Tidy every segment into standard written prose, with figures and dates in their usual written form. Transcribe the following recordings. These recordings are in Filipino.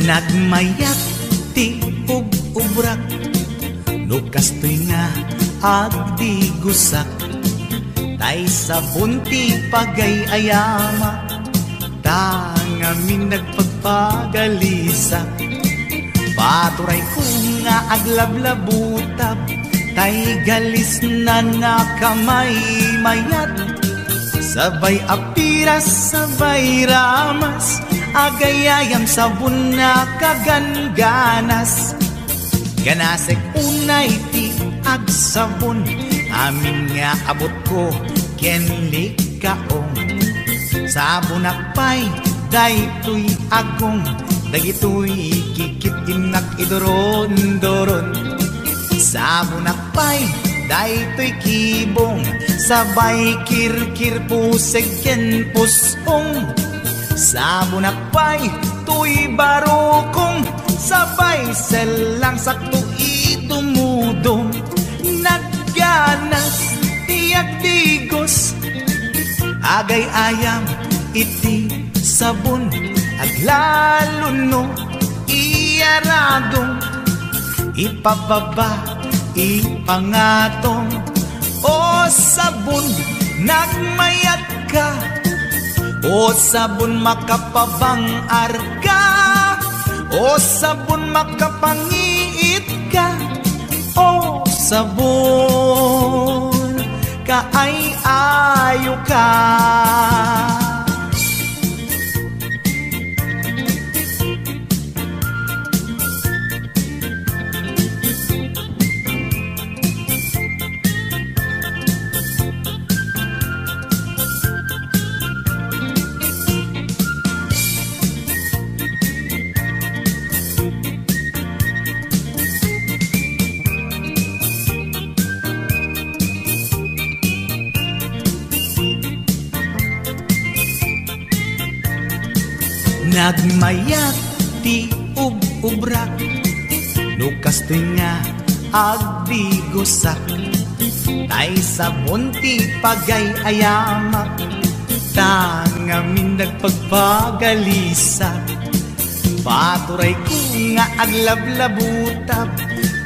Nagmayat ti ub-ubrak, no kastoy nga agdi gusak. Tay sabon ti pagay-ayama, tangamin nagpagpagalisak. Paturay ko nga aglablabutab, tay galis na nakamay mayat. Sabay apiras, sabay ramas, agayayam sabon na kaganganas. Ganasek unay ti agsabon, amin nga abot ko kenli kaong. Sabon akpay, daytoy agong, dagitoy kikit inak idoron-doron. Sabon akpay, daytoy kibong, sabay kirkir puseg ken pusong. Sabon akpay, tuy barukong, sabay selang sakto itumudong. Nagganas tiyak digos, agay ayam iti sabon, aglalo no iyaradong. Ipababa ipangatong, o sabon nagmayat ka, o sabon makapabang arka, o sabon makapangiit ka, o sabon kaay-ayo ka. Nagmayat ti ub-ubrak, no kastoy nga agdi gusak. Tay sabon ti pagay-ayamak, tangamin nagpagpagalisak. Paturay ko nga aglablabutab,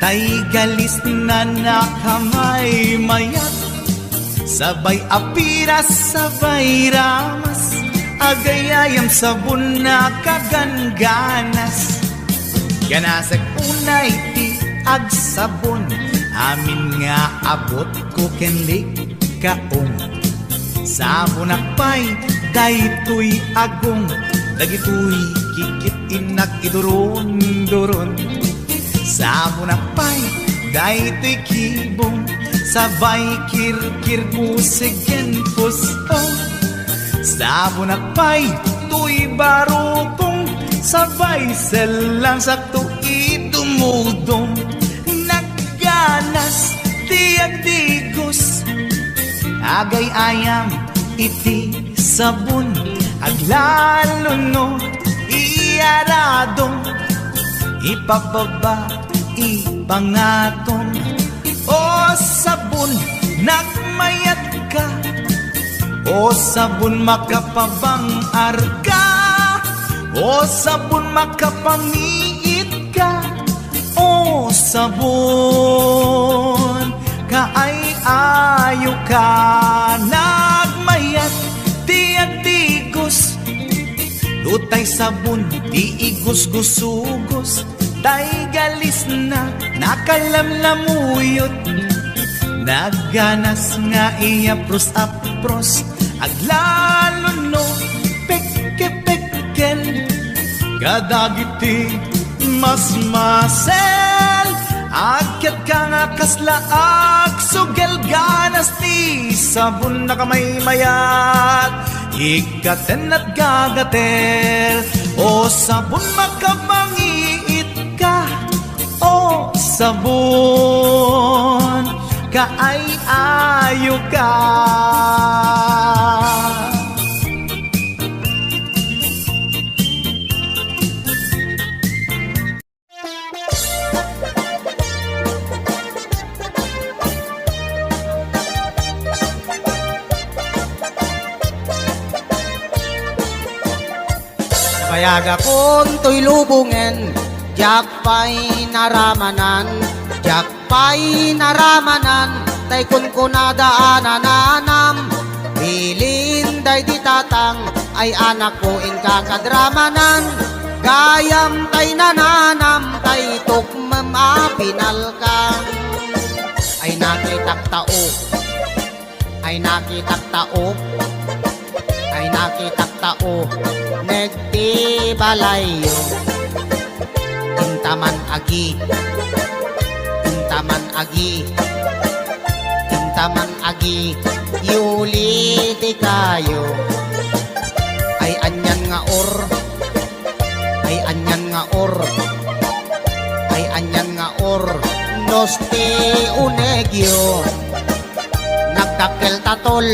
tay galis na nakamay mayat. Sabay apiras, sabay ramas, agayayam sabon na kaganganas. Ganasag unay ti agsabon, amin nga abot ko kenlik kaong. Sabon akpay, daytoy agong, dagitoy kikit inak idoron-doron. Sabon akpay, daytoy kibong, sabay kirkir puseg ken pusong. Sabon akpay, tuy barukong, sabay selang sakto itumudong. Nagganas tiyak digos, agay ayam iti sabon, aglalo no iyaradong. Ipababa ipangatong, o sabon nagmayat ka, o sabon makapabang arka, o sabon makapangiit ka, o sabon kaay-ayo ka. Nagmayat tiyak digos, dutay sabon di igos-gusugos. Tay galis na nakalamlamuyot, nagganas nga iya pros-apros, aglalo no pekke-pekken, kadagiti mas-masel. Akyat ka nga kaslaag, sugel ganas ti sabon na kamay mayat. Ikaten at gagatel, o sabon makapangiit ka, o sabon kaay-ayo ka. Nabayag akon to'y lubungen, jak pa'y naramanan, jak pa'y naramanan, tay kun kunadaanan nanam, bilin day di tatang, ay anak ko in kakadramanan, gayam tay nananam, tay tukmam apinalkang, ay nakitak tao, ay nakitak tao, ay nakitak tao, negti balayo, intaman agi, intaman agi, intaman agi, yuli di kayo, ay anyan nga or, ay anyan nga or, ay anyan nga or, noste unegyo, nagdakkel tatol,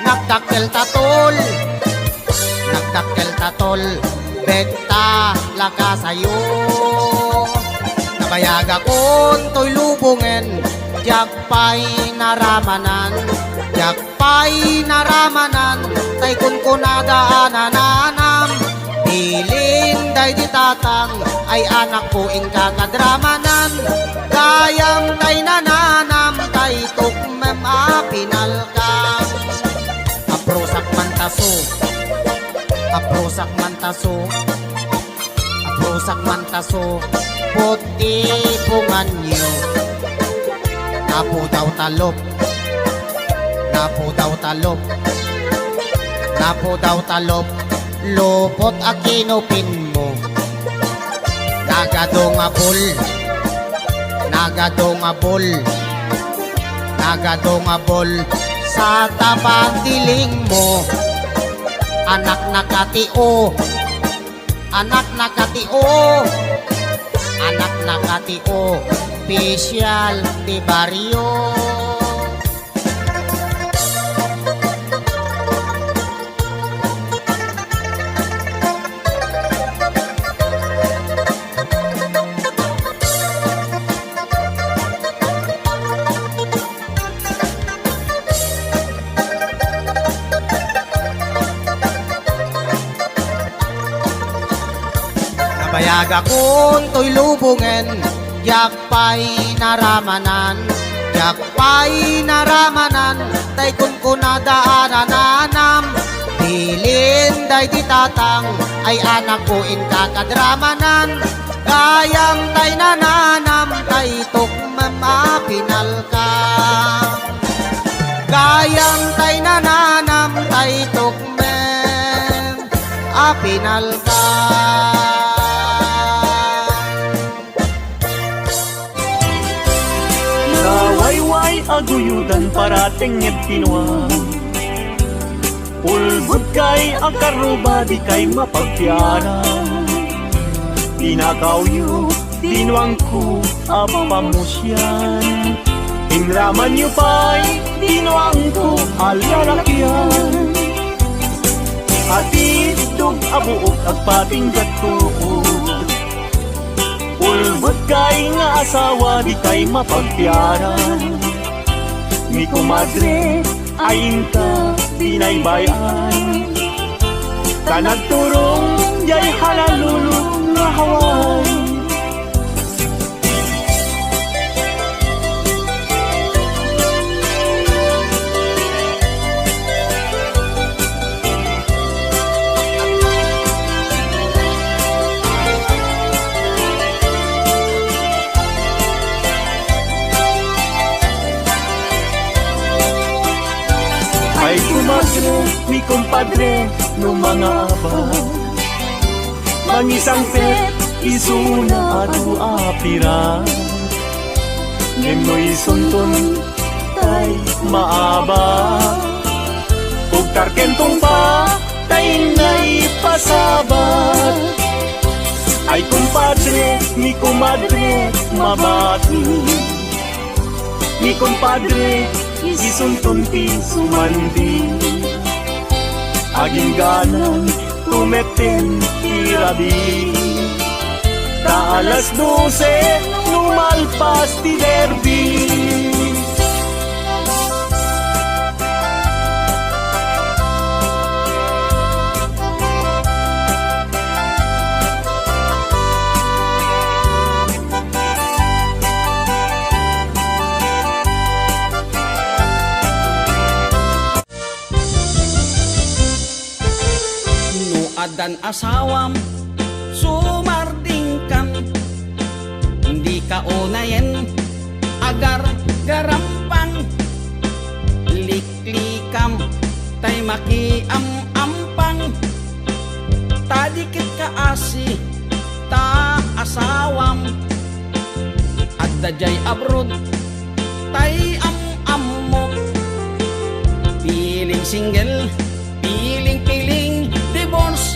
nagdakkel tatol, nagdakkel tatol, bekta lakasayo. Nabayag akon to'y lubungen, jak pa'y naramanan, jak pa'y naramanan, tay kun kunadaanan nanam, bilin day di tatang, ay anak ko ing kakadramanan, gayam tay nananam, tay tukmem apinalkam, aprosak mantaso, aprosak mantaso, aprosak mantaso, puti punganyo, napo daw talop, napo daw talop, napo daw talop, lupot akinupin mo, nagadongabol, nagadongabol, nagadongabol, sa tabang diling mo, anak nakatio, anak nakatio, anak nakatio, pisyal di baryo. Nabayag akon to'y lubungen, jak pa'y naramanan, jak pa'y naramanan, tay kun kunadaanan nanam, bilin day di tatang, ay anak ko in kakadramanan, gayam tay nananam, tay tukmam apinalkam, gayam tay nananam, tay tukmam apinalkam. Kawayway aguyudan parating et kinwa, ulbud kay akaruba di kay mapagpiara, tinakawyo tinuang ko apamusyan, inraman nyo pa'y tinuang ko alalakyan, atidog abuok at patinggat tuod, ulbot kay nga asawa di kay mapagpiaran, ni kumadre ayin ka binaybayan, kanagturong jay halalulong nga haway. Ay kumadre, mi kumpadre, no mga abad, mangisang pet, isuna at apira, nemoy sunton, tay maaba, ugtarkentong pa, tay naipasabat, ay kumpadre, mi kumadre, mabati, mi kumpadre, isuntun ti sumandi, aging ganang tumeten tirabi, ta alas 12 lumalpas ti derby. adan asawam sumardingkan, hindi ka unayen agar garampang, liklikam tay makiam-ampang, tadikit ka asi ta asawam, at dajay abroad tay am-ammo, piling single piling divorce,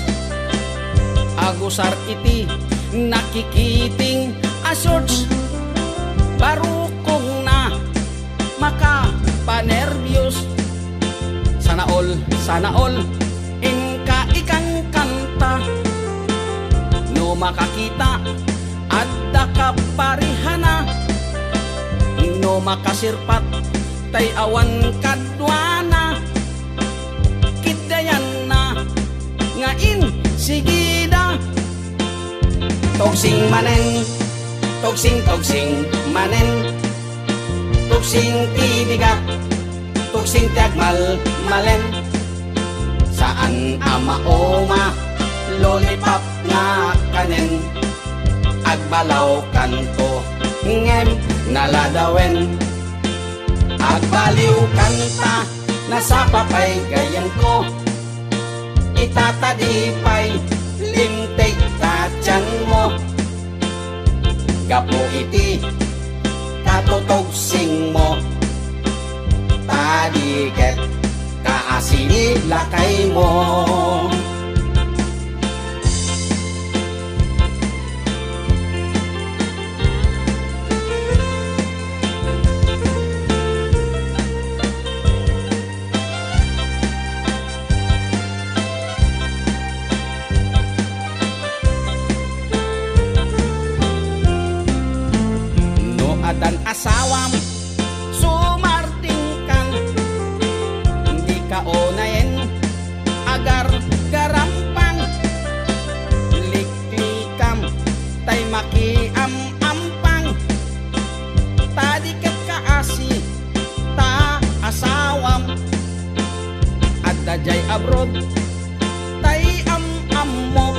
agusar iti nakikiting asorts, barukong na makapanervyos, sana all inka ikang kanta, no makakita at dakaparihana, no makasirpat tay awan kadwana, kidayan na ngain sigida, togsing manen, togsing manen, togsing tibigat, togsing tiagmal malen, saan amaoma lollipop nga kanen, agbalaw kanto ngem naladawen, agbaliw kanta nasa papay gayang ko, itatadipay limtek tatyan mo, gapo iti katotogsing mo, tadiket kaasili lakay mo. Adan asawam sumardingkan, hindi ka unayen agar garampang, liklikam tay makiam-ampang, tadiket ka asi ta asawam, at dajay abroad tay am-ammo,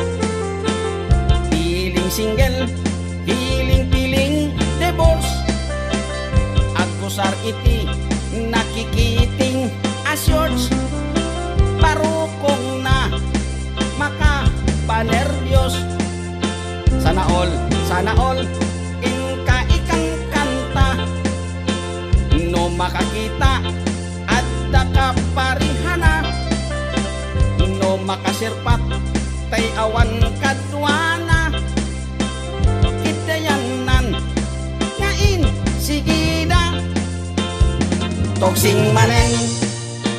piling single piling divorce, agusar iti nakikiting asyorts, parukong na makapanervyos, sana all inka ikang kanta, no makakita at dakaparihana, no makasirpat tay awan kadwana, kidayanan ngain sigida, togsing manen,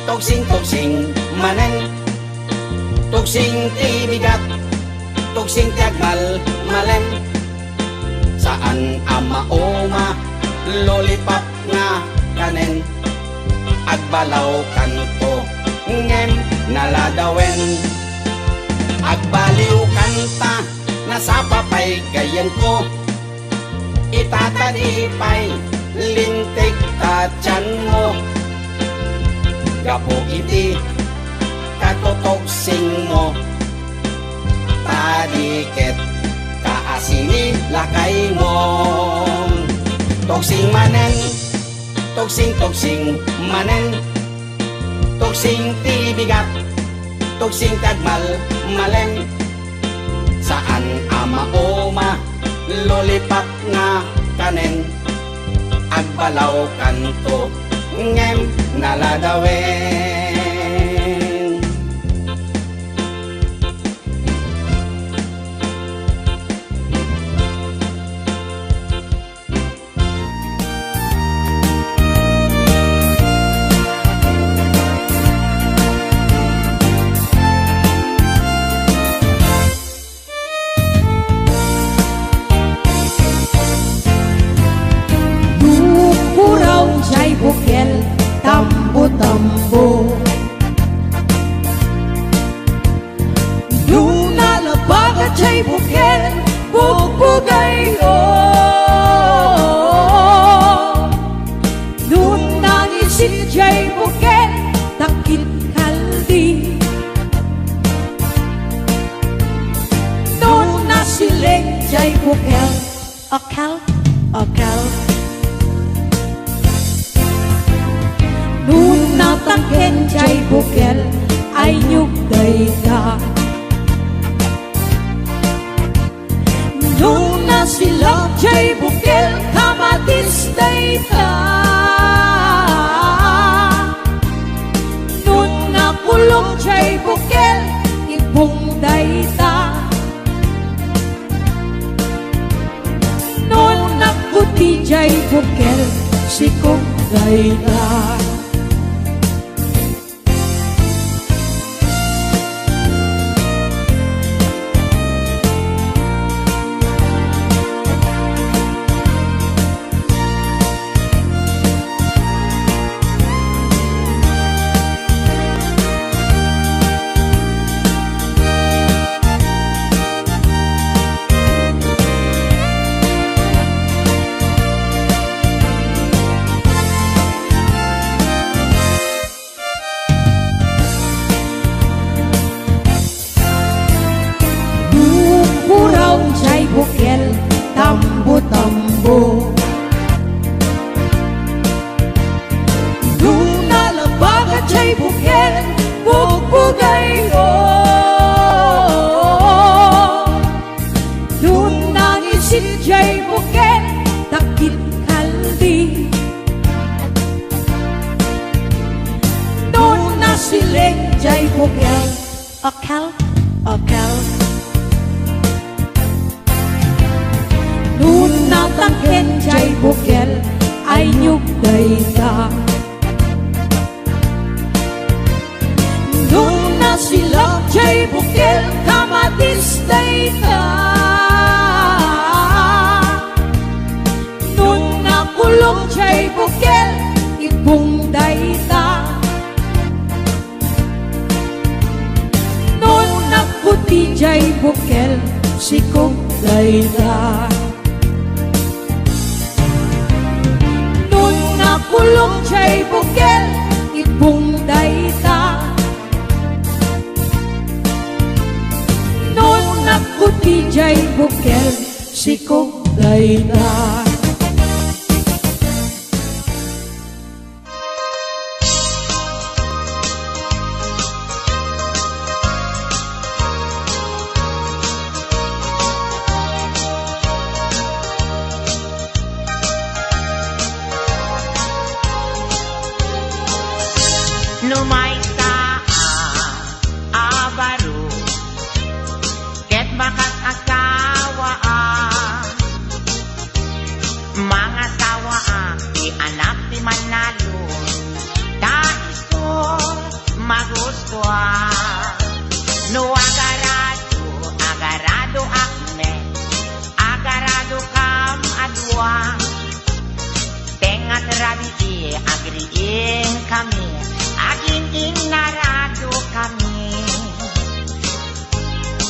togsing manen, togsing tibigat, togsing tiagmal malen, saan amaoma lollipop nga kanen, agbalaw kanto ngem naladawen, agbaliw kanta nasa papay gayang ko, itatadipay lintik tatyan mo, gapo iti katotogsing mo, tadiket kaasili lakay mo, togsing manen, togsing manen, togsing tibigat, togsing tagmal malen, saan amaoma lollipop nga kanen, agbalaw kanto ngem naladawen. Bukel tambo-tambo taken jay bukel ay nyugday ka. Nung nasilap jay bukel kamatis day ka. Nung nakulong jay bukel ibong day ta. Nung nakuti jay bukel sikong day ta. Bukel, tambo-tambo. Nung nalabaga jay bukel, bugbugay ko. Nung nangisit jay bukel, takit kalbi. Nung nasiling jay bukel, akal, akal. Nung nataken jay bukel ay nyugday ka. Nung nasilap jay bukel kamatis day ka. Nung nakulong jay bukel ibong day ta. Nung naputi jay bukel sikong day ta. Kulong jay bukel ibong day ta. Nung nakuti jay bukel sikong day ta. Numay ta abaro ket makas asawa mga sawa di anak di manalo daiso magusto no agarado akme agarado kam adwa tengat rabi agriin kami aging inarado kami.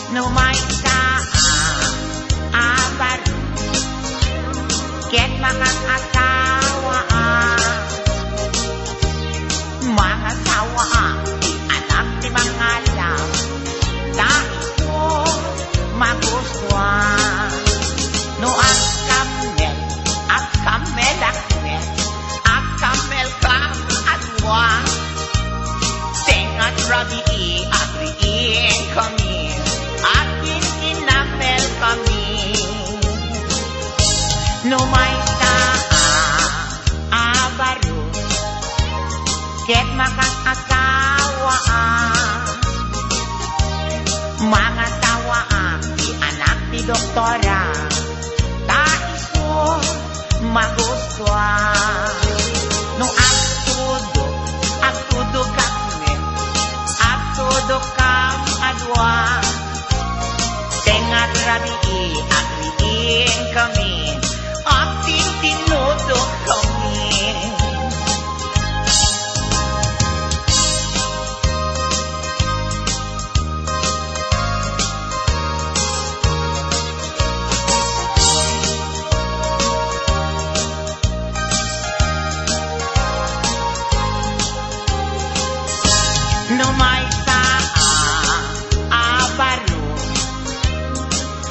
Numay sa abaro ket mga asawa mga sawa di anak di mga alam daiso magustuhan no ang kamel kam adwa tengat rabi agriin kami aking inapel kami. Numay sa abaro ket makas asawa mga sawa di anak di doktora daiso magustuhan no ang tudo kami agtudo kam adwa tengat rabi agriin kami ating tinudo kami. Numay sa abaro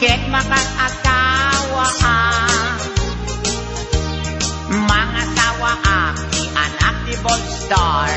ket makas asawa mga sawa di anak di Bolstar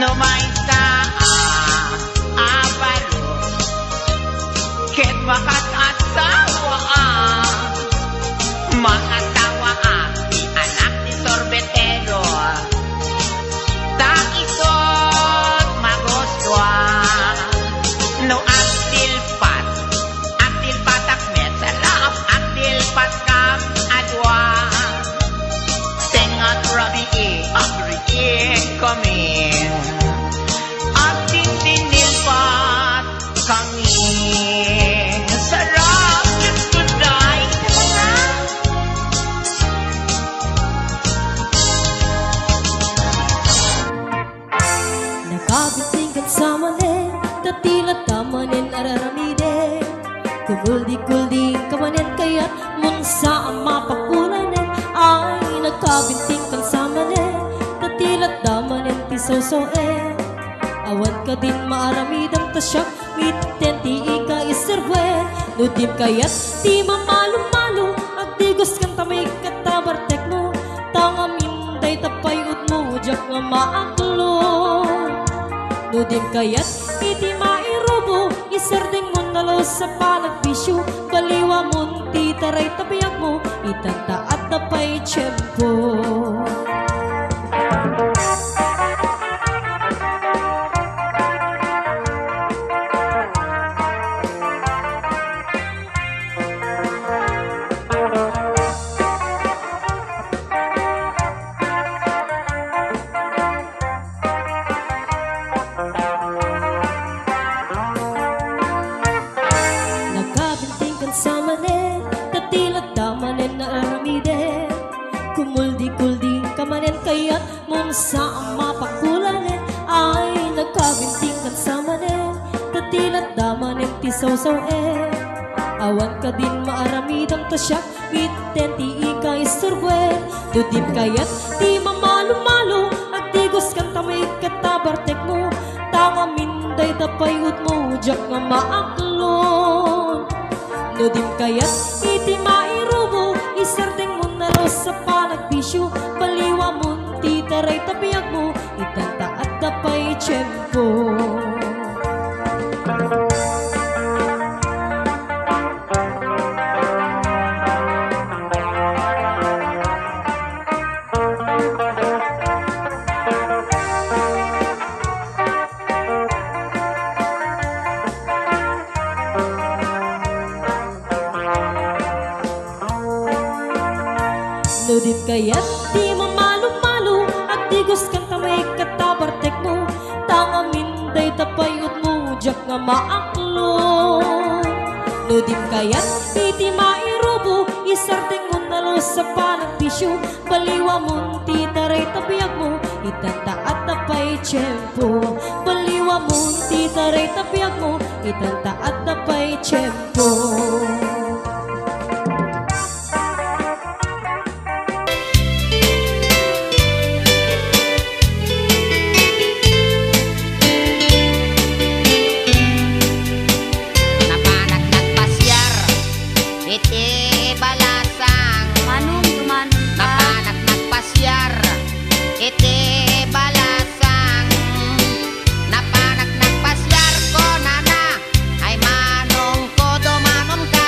no may abalo ket makatasawa mga tawa di anak ni sorbetero ta isot magoswa no aktil patakmet sarap aktil patkam adwa tengat rabi agri kami akting tinilpat kami sarap yung tunay Nakabitingkan sa manin, tatilat kamanin araramide. Kumuldi-kuldi kamanin kaya't munsa ang mapakulanin. Ay, nagkabintingkan sa manin, tatilat damanin ti sosoe. Awan ka din maaramidang tasyak, mitten ti ika iserwe. Nudim kaya't ti mamalo-malo, agdigos kan tamay katabartek mo. Tangamin day tapay mo, jak nga maaklo. Nudim kaya't iti mairobo, iserding mo nalo sa panagbisyo. Baliwa mo ti taray tabiyak mo, itanta at tapay tiyempo. Nagkabintingkan sa manin, tatilat damanin na aramide. Kumuldi-kuldi kamanin kaya't munsa ang mapakulanin. Ay, nagkabintingkan sa manin, tatilat damanin ti sawsaw-e. Awan ka din maaramidang tasyak, mitten ti ika isurwe. Dudim kaya't di mamalo-malo, agdigos kan tamay katabartek mo. Tangamin day tapayot mo, jak nga maaklon. Nudim kaya't iti mairubo, iserdeng mo nalo sa panagbisyo. Baliwa mo ti taray tabiyak mo, itanta at tapay tiyempo. Nudim kaya't di mamalo-malo, agdigos kan tamay katabartek mo. Tangamin day tapayot mo, jak nga maaklo. Nudim kaya't iti mairobo, isardeng mo nalo sa panagbisyo. Baliwa mo ti taray tabiyak mo, itanta at tapay tiyempo. Baliwa mo ti taray tabiyak mo, itanta at tapay tiyempo. iti balasang napanak nagpasyar iti balasang napanak nagpasyar ko nana ay manong ko dumanon ka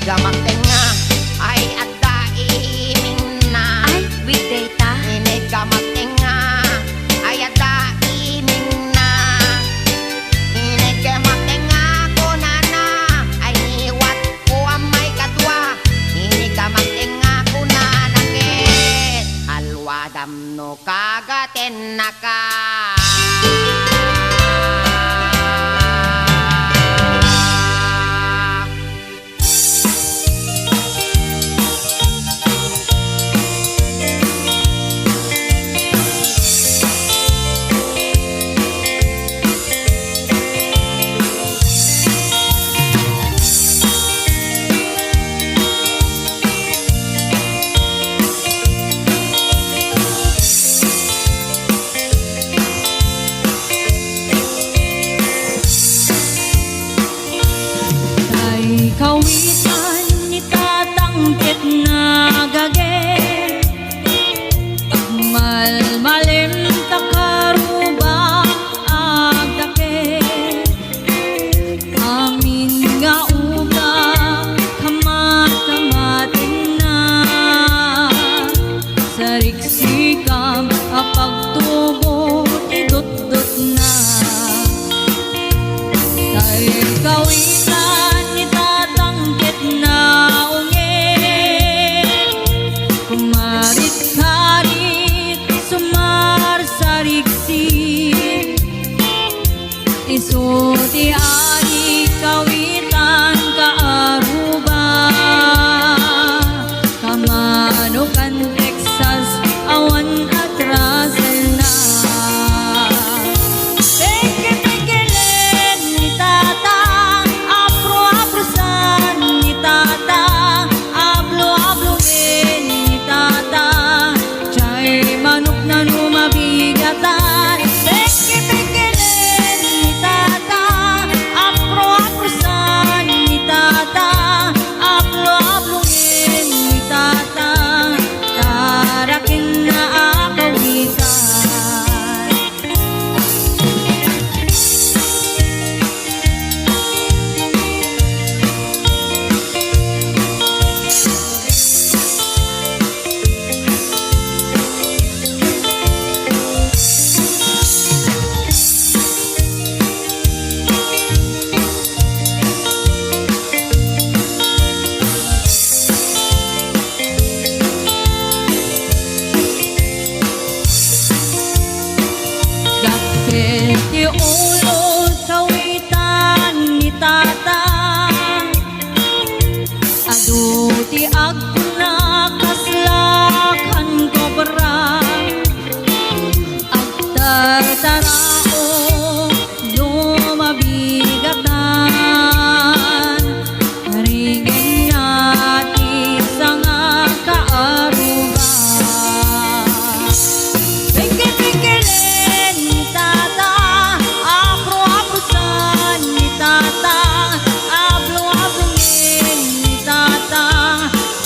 Inigamaktenga ay adda iming na. Ay, weekday ta. Inigamaktenga ay adda iming na. Inigamaktenga ko na ay niwat ko ang may katwa. Inigamaktenga ko na nangit alwa damno kagaten na ka. Ay kawitan ni tatanggit na gage. Malmalim takaruba agdake. Amin nga uga kamat-kamatin na. Sariksikam apagtubo idot-dot na. Kay kawitan ni tatanggit na ungit. Kumarit-karit sumarsariksik. Isuti ari kawitan kaaruba. Kamanukan Texas awan atrasal na. Peke-pekelen ni tata, apro-aprosan ni tata, ablo-ablongin ni tata, chay manok na lumabigatan. Peke-pekelen ni tata, apro-aprosan ni tata, ablo-ablongin ni tata, taraking na akawitan. Dakit ti ulo kawitan ni tata. Adu ti agna kaslakan kobra. Agtartarao lumabigatan. Ringin yati sanga kaaruba. Peke-pekelen ni tata, apro-aprosan ni tata, ablo-ablongin ni tata,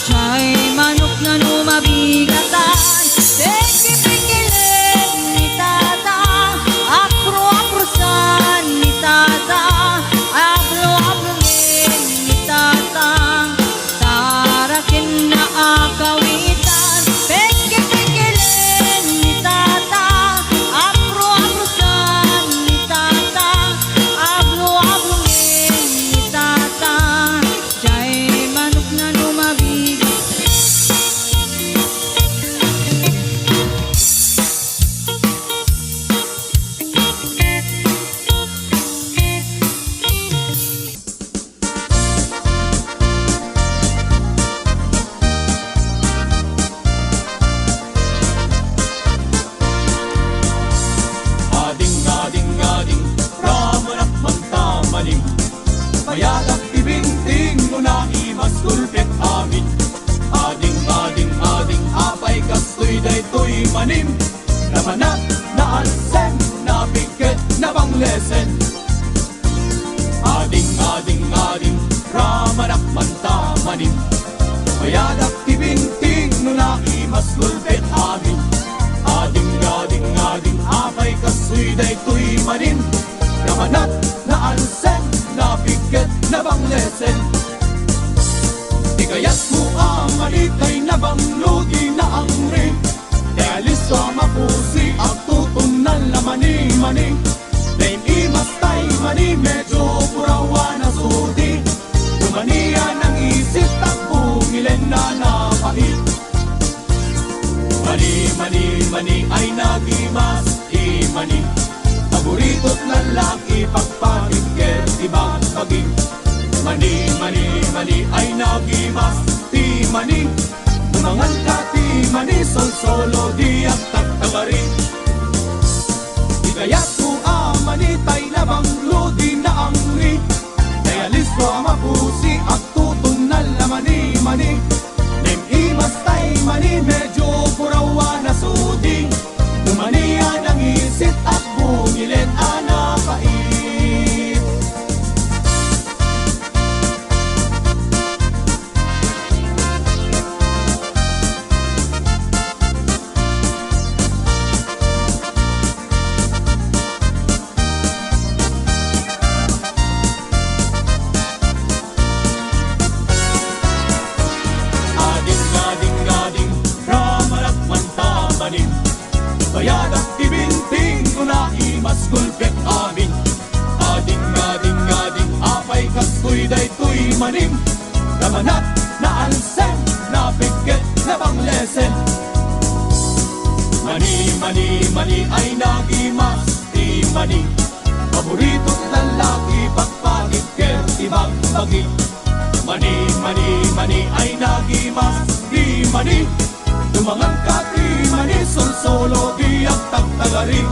chay manok na lumabigatan. Peke-pekelen ni tata, apro-aprosan ni tata, ablo-ablongin ni tata, tarakin na akawitan. Peke-pekelen ni tata, apro-aprosan ni tata, ablo-ablongin ni tata, chay manok na lumabig. Ading-ading-ading, ramanak mantamaling. Mayadak ibinting mo na imas tulpit amin. Ading-ading-ading, apay kastoy daytoy manim. Namanat na alsen, na bigket na banglesen. Ading-ading-ading, ramanak mantamaling. Mayadak ibinting mo na imas tulpit amin. Ading-ading-ading, apay kastoy daytoy manim. Namanat na alsen, na bigket na banglesen. Kayat mo amanitay na banglo di na ang ring Realis sa mapusi at tutunan na mani-mani Dain imastay mani medyo purawa na sudi Lumania ng isip takbo ngilen na napait Mani ay nagimas imani Paborito't lalaki pagpatigil ibang paging Mani ay nagimas ti mani Umangal ka ti mani sol-solo di at tatagari Di kaya't mo amanitay na banglo di na angri Kaya listo mapusi at tutunal na mani Nem imastay mani medyo purawa na sudi Lumanian ang isit at bungilen anapait Ading, ramarat man tamanin Bayadak ibinting ko na imas gulpet amin Ading, apay kaskoy daytoy manim Kamanat na alsen, na piket na banglesen Mani ay nagimas ti mani Paborito't lalaki pagpagit ker ibang bagi Mani ay nagimas di mani Dumangan ka ti mani sol-solo di at tagtagari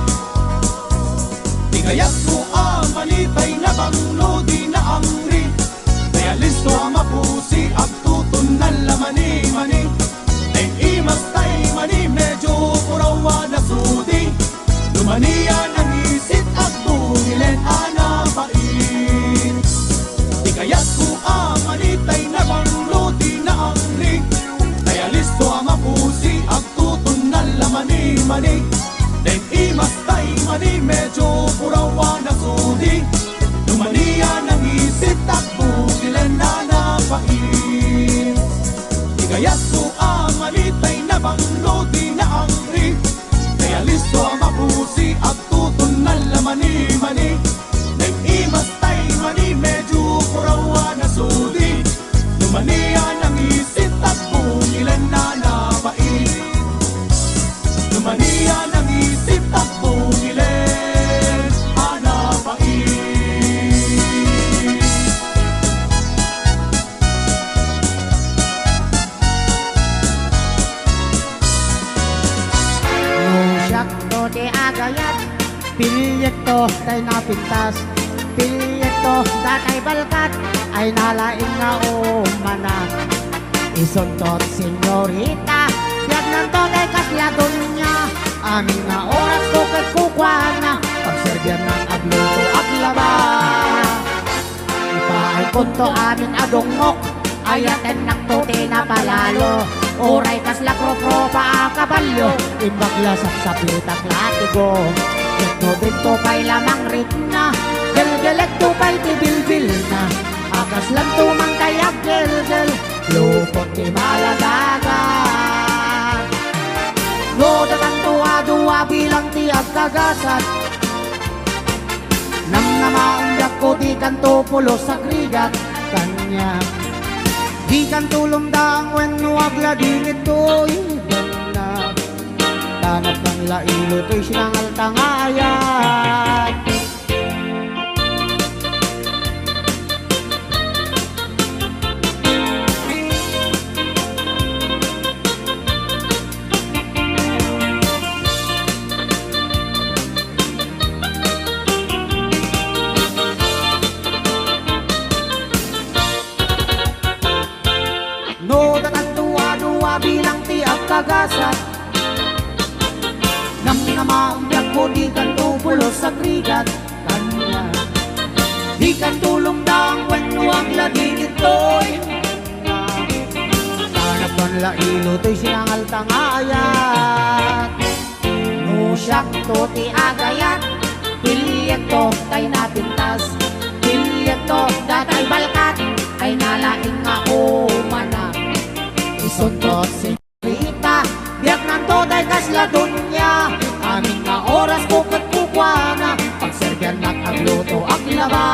Di kaya't mo amanitay na banglo di na angri Kaya listo mapusi at tutunan la mani Ay imastay mani medyo purawa na sudi Lumanian ang isit at bungilen anapait Di kaya't mo amanitay na banglo di na angri Kaya listo mapusi at tutunan la mani Den imastay mani medyo purawa na sudi Lumanian ang isit at bungilen anapait Di kaya't mo amanitay na banglo di na angri Kaya listo mapusi at tutunan la mani Den imastay mani medyo purawa na sudi Lumanian ang isit at bungilen anapait Lumanian ang isip at bungilen anapait Nusak to di agayat, pilyet to tay napintas, pilyet to datay balkat, ay nalaing na umana. Isuntot senyorita, biyag ng to tay kasladon niya, amin nga oras ko kay kukwana, pagserbyan ng agluto aglaba. Ipaay kunto amin adungok, ayaten naktuti na palalo. Oray kas lakro-pro pa kabalyo, imbagla sapsapitak latigo. Ito dito pa'y lamang rit na, gelgelet to pa'y tibilbil na. Akas lang tumang kayak gelgel, lupot di maladagan. Lodatan tuwa-duwa bilang tiag kagasat. Namnamaundak ko di kanto pulos sa krigat kanya. Di kan tulong daang wen wagla dingit to'y ganda. Tanap ng lailo to'y sinangal tangayat. No, datan bilang tiap kagasat. Namnamaundak ko di kan tupulos sa krigat kanya. Di kan tulong daang wenwang ladingit to'y tanapan lailo to'y sinangal tangayat. Nusak to ti agayat, pilyet to tay napintas, pilyet to datay balkat, ay nalaing nga umana. Suntot si Rita, biyak ng today kasla dunya. Amin nga oras bukod kukwana, pagserbian agluto ang laba.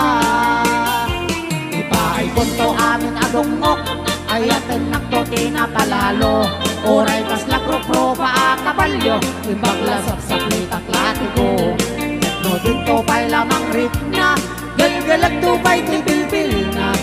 Ipaay kunto amin adungok, ayaten nagtoti na palalo. Oray kasla pro pa kabalyo, ibaglasap sa plitak latiko. No dito pa'y lamang rit na, galgalag tupay tibilbil na.